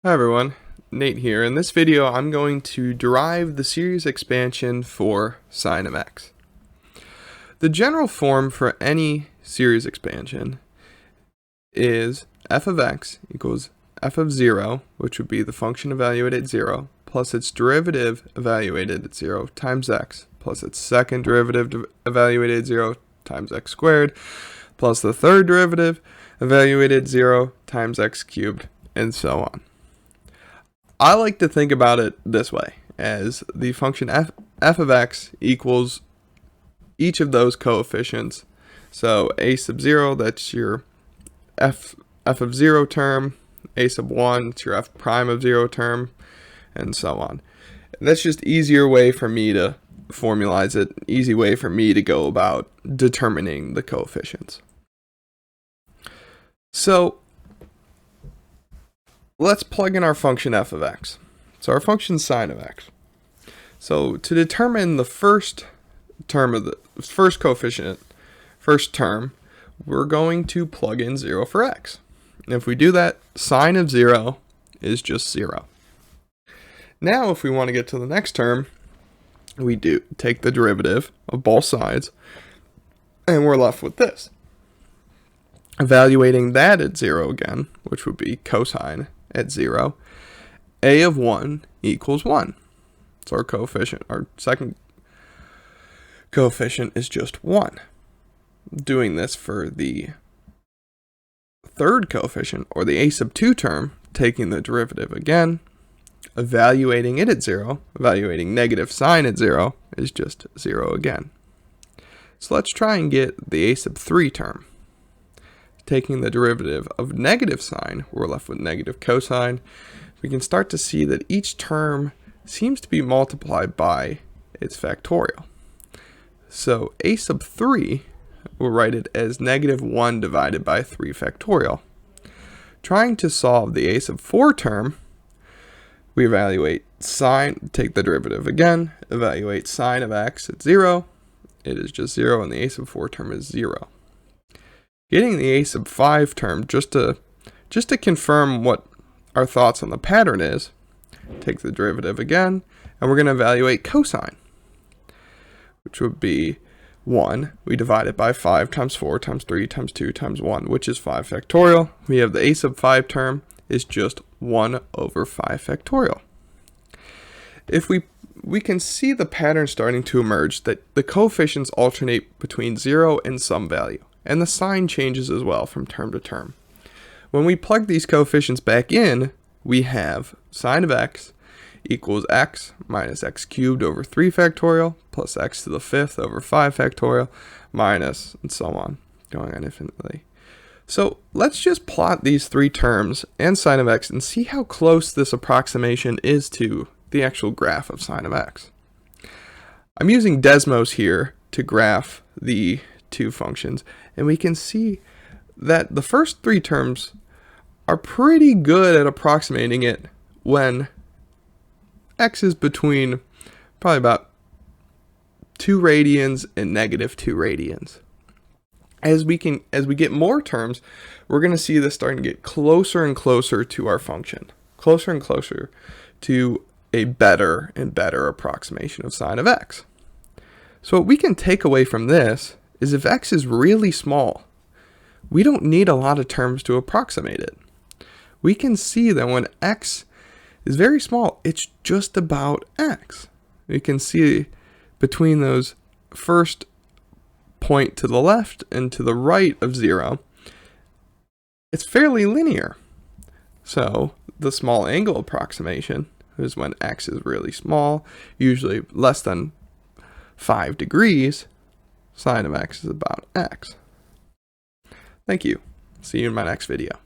Hi everyone, Nate here. In this video I'm going to derive the series expansion for sine of x. The general form for any series expansion is f of x equals f of 0, which would be the function evaluated at 0, plus its derivative evaluated at 0 times x, plus its second derivative evaluated at 0 times x squared, plus the third derivative evaluated at 0 times x cubed, and so on. I like to think about it this way, as the function f of x equals each of those coefficients. So a sub 0, that's your f of 0 term, a sub 1, it's your f prime of 0 term, and so on. And that's just easier way for me to formalize it, easy way for me to go about determining the coefficients. So let's plug in our function f of x. So our function sine of x. So to determine the first term of the first coefficient, first term, we're going to plug in 0 for x. And if we do that, sine of 0 is just 0. Now if we want to get to the next term, we do take the derivative of both sides, and we're left with this. Evaluating that at 0 again, which would be cosine at 0, a of 1 equals 1. So our coefficient, our second coefficient is just 1. Doing this for the third coefficient, or the a sub 2 term, taking the derivative again, evaluating it at 0, evaluating negative sine at 0 is just 0 again. So let's try and get the a sub 3 term. Taking the derivative of negative sine, we're left with negative cosine. We can start to see that each term seems to be multiplied by its factorial. So a sub 3, we'll write it as negative 1 divided by 3 factorial. Trying to solve the a sub 4 term, we evaluate sine, take the derivative again, evaluate sine of x at 0. It is just 0, and the a sub 4 term is 0. Getting the a sub 5 term, just to confirm what our thoughts on the pattern is, take the derivative again, and we're going to evaluate cosine, which would be 1. We divide it by 5 times 4 times 3 times 2 times 1, which is 5 factorial. We have the a sub 5 term is just 1 over 5 factorial. If we can see the pattern starting to emerge, that the coefficients alternate between 0 and some value, and the sign changes as well from term to term. When we plug these coefficients back in, we have sine of x equals x minus x cubed over 3 factorial plus x to the 5th over 5 factorial minus, and so on, going on infinitely. So let's just plot these three terms and sine of x and see how close this approximation is to the actual graph of sine of x. I'm using Desmos here to graph the two functions, and we can see that the first three terms are pretty good at approximating it when x is between probably about 2 radians and negative 2 radians. As we get more terms, we're going to see this starting to get closer and closer to our function, closer and closer to a better and better approximation of sine of x. So what we can take away from this is if x is really small, we don't need a lot of terms to approximate it. We can see that when x is very small, it's just about x. We can see between those first point to the left and to the right of 0, it's fairly linear. So the small angle approximation is when x is really small, usually less than 5 degrees. Sine of x is about x. Thank you. See you in my next video.